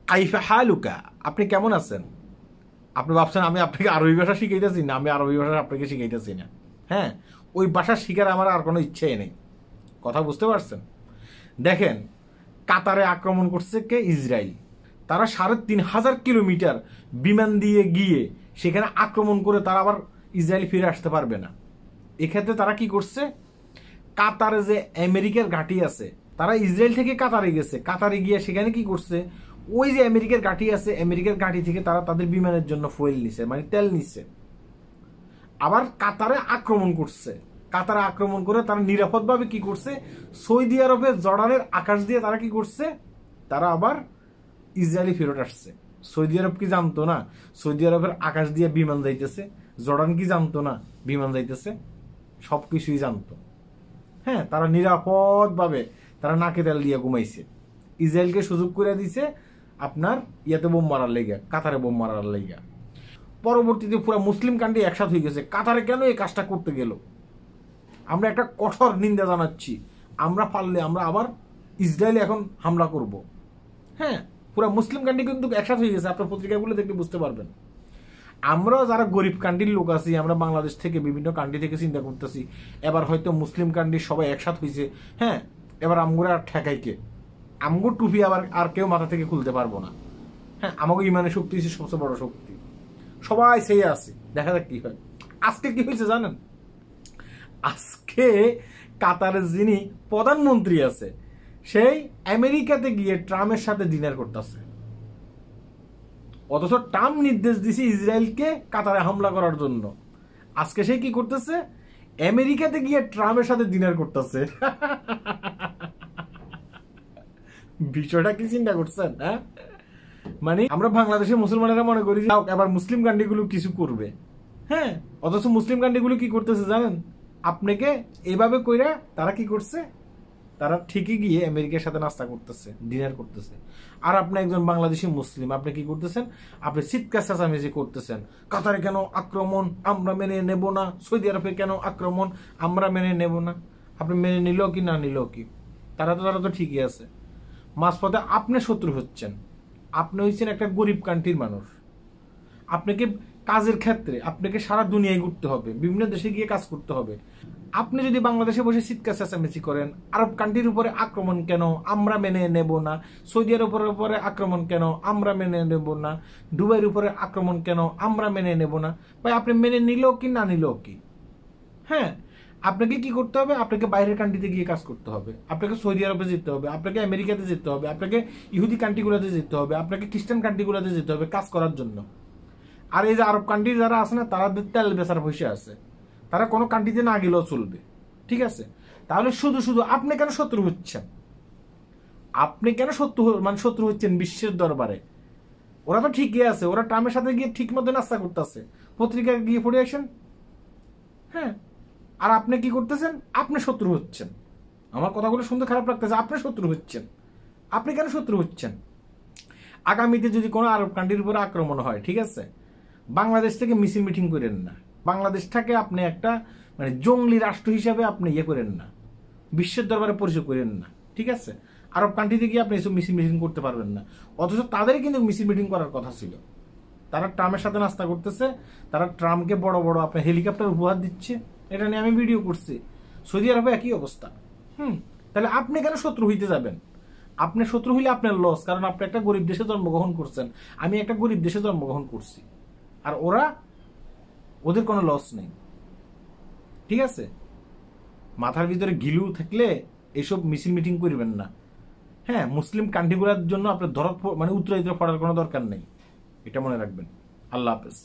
কাইফা হালুকা, আপনি কেমন আছেন? আপনি ভাবছেন আমি আপনাকে আরবি ভাষা শিখাইতেছি না? আমি আরবি ভাষা আপনাকে শিখাইতেছি না। হ্যাঁ, ওই ভাষা শিখার আমার আর কোনো ইচ্ছেই নেই। কথা বুঝতে পারছেন? দেখেন, কাতারে আক্রমণ করছে কে? ইসরায়েল। তারা ৩,৫০০ কিলোমিটার বিমান দিয়ে গিয়ে সেখানে আক্রমণ করে তারা আবার ইসরায়েল ফিরে আসতে পারবে না। এক্ষেত্রে তারা কি করছে? কাতারে যে আমেরিকার ঘাঁটি আছে, তারা ইসরায়েল থেকে কাতারে গেছে। কাতারে গিয়ে সেখানে কি করছে? ওই যে আমেরিকার ঘাঁটি আছে, আমেরিকার ঘাঁটি থেকে তারা তাদের বিমানের জন্য ফুয়েল নিছে, মানে তেল নিচ্ছে। আবার কাতারে আক্রমণ করছে। কাতারে আক্রমণ করে তারা নিরাপদভাবে কি করছে? সৌদি আরবের জর্ডানের আকাশ দিয়ে তারা কি করছে? তারা আবার ইসরায়েলি ফেরত আসছে। সৌদি আরব কি জানতো না সৌদি আরবের আকাশ দিয়ে বিমান যাইতেছে? জর্ডান কি জানতো না বিমান যাইতেছে? সবকিছুই জানতো। হ্যাঁ, তারা নিরাপদভাবে তারা নাকে তেল দিয়ে ঘুমাইছে। ইসরায়েলকে সুযোগ করে দিছে আপনার ইয়াতে বোম মারার লেগে, কাতারে বোম মারার লেগে। পরবর্তীতে পুরো মুসলিম কান্ট্রি একসাথে হয়ে গেছে। কাতারে কেন এই কাজটা করতে গেল? আমরা একটা কঠোর নিন্দা জানাচ্ছি। আমরা পারলে আমরা আবার ইসরায়েলে এখন হামলা করব। হ্যাঁ, পুরো মুসলিম কান্ট্রি কিন্তু একসাথে হয়ে গেছে। আপনার পত্রিকাগুলো দেখলে বুঝতে পারবেন। আমরাও যারা গরিব কান্ট্রির লোক আছি, আমরা বাংলাদেশ থেকে বিভিন্ন কান্ট্রি থেকে চিন্তা করতেছি, এবার হয়তো মুসলিম কান্ট্রি সবাই একসাথ হয়েছে। হ্যাঁ, এবার আমগুলো আর ঠেকাইকে, আমগো টুপি আবার আর কেউ মাথা থেকে খুলতে পারবো না। হ্যাঁ, আমাকে ইমানের শক্তি হচ্ছে সবচেয়ে বড় শক্তি। সবাই সেই আছে, দেখা যাক কি হয়। আজকে কি হয়েছে জানেন? আজকে কাতারের যিনি প্রধানমন্ত্রী আছে, সেই আমেরিকাতে গিয়ে ট্রাম্পের সাথে ডিনার করতেছে। অথচ ট্রাম্প নির্দেশ দিছে ইসরায়েলকে কাতারে হামলা করার জন্য। আজকে সে কি করতেছে? আমেরিকাতে গিয়ে ট্রাম্পের সাথে ডিনার করতেছে। বিষয়টা কি চিন্তা করছেন? হ্যাঁ, মানে আমরা বাংলাদেশের মুসলমানেরা মনে করি যে এবার মুসলিম কান্ট্রিগুলো কিছু করবে। হ্যাঁ, অথচ মুসলিম কান্ট্রিগুলো কি করতেছে জানেন? আপনাকে এভাবে কইরা তারা কি করছে? তারা ঠিকই গিয়ে আমেরিকার সাথে নাস্তা করতেছে, ডিনার করতেছে। আর আপনি একজন বাংলাদেশি মুসলিম, আপনি কি করতেছেন? আপনি চিৎকার চেঁচামেচি করতেছেন, কাতারে কেন আক্রমণ, আমরা মেনে নেব না। সৌদি আরবে কেন আক্রমণ, আমরা মেনে নেব না। আপনি মেনে নিল কি না নিল কি, তারা তো ঠিকই আছে। মাঝপথে আপনি শত্রু হচ্ছেন। আপনি হচ্ছেন একটা গরিব কান্ট্রির মানুষ। আপনাকে কাজের ক্ষেত্রে আপনাকে সারা দুনিয়ায় ঘুরতে হবে, বিভিন্ন দেশে গিয়ে কাজ করতে হবে। আপনি যদি বাংলাদেশে বসে চিৎকার চেঁচামেচি করেন, আরব কান্ট্রির উপরে আক্রমণ কেন, আমরা মেনে নেব না। সৌদি আরবের উপরে আক্রমণ কেন, আমরা মেনে নেব না। দুবাইয়ের উপরে আক্রমণ কেন, আমরা মেনে নেব না। ভাই, আপনি মেনে নিলেও কি না নিলেও কি? হ্যাঁ, আপনাকে কি করতে হবে? আপনাকে বাইরের কান্ট্রিতে গিয়ে কাজ করতে হবে। আপনাকে সৌদি আরবে যেতে হবে, আপনাকে আমেরিকাতে যেতে হবে, আপনাকে ইহুদি কান্ট্রিগুলোতে যেতে হবে, আপনাকে খ্রিস্টান কান্ট্রিগুলোতে যেতে হবে কাজ করার জন্য। আর এই যে আরব কান্ট্রি যারা আছে না, তারা তেল বেচার বসে আছে। তারা কোনো কান্ট্রিতে না গেলেও চলবে। ঠিক আছে? তাহলে শুধু শুধু আপনি কেন শত্রু হচ্ছেন? আপনি কেন শত্রু হচ্ছেন বিশ্বের দরবারে? ওরা তো ঠিকই আছে, ওরা ট্রাম্পের সাথে গিয়ে ঠিক মতো নাস্তা করতেছে, পত্রিকায় গিয়ে পড়ে আসেন। হ্যাঁ, আর আপনি কি করতেছেন? আপনি শত্রু হচ্ছেন। আমার কথাগুলো শুনতে খারাপ লাগতেছে, আপনি শত্রু হচ্ছেন। আপনি কেন শত্রু হচ্ছেন? আগামীতে যদি কোনো আরব কান্ট্রির উপরে আক্রমণ হয়, ঠিক আছে, বাংলাদেশ থেকে মিছিল মিটিং করেন না। বাংলাদেশটাকে আপনি একটা মানে জঙ্গলি রাষ্ট্র হিসাবে আপনি ইয়ে করেন না, বিশ্বের দরবারে পরিচয় করেন না। ঠিক আছে? আরব কান্ট্রিতে গিয়ে আপনি এসব মিছিল মিটিং করতে পারবেন না। অথচ তাদের কিন্তু মিছিল মিটিং করার কথা ছিল। তারা ট্রাম্পের সাথে নাস্তা করতেছে, তারা ট্রাম্পকে বড় বড় আপনার হেলিকপ্টার উপহার দিচ্ছে। এটা নিয়ে আমি ভিডিও করছি। সৌদি আরবে একই অবস্থা। তাহলে আপনি কেন শত্রু হইতে যাবেন? আপনি শত্রু হইলে আপনার লস, কারণ আপনি একটা গরিব দেশে জন্মগ্রহণ করছেন, আমি একটা গরিব দেশে জন্মগ্রহণ করছি। আর ওদের কোনো লস নেই। ঠিক আছে? মাথার ভিতরে গিলু থাকলে এইসব মিছিল মিটিং করবেন না। হ্যাঁ, মুসলিম কান্ট্রিগুলোর জন্য আপনার উত্তরাধিকার পড়ার কোনো দরকার নেই। এটা মনে রাখবেন। আল্লাহ হাফেজ।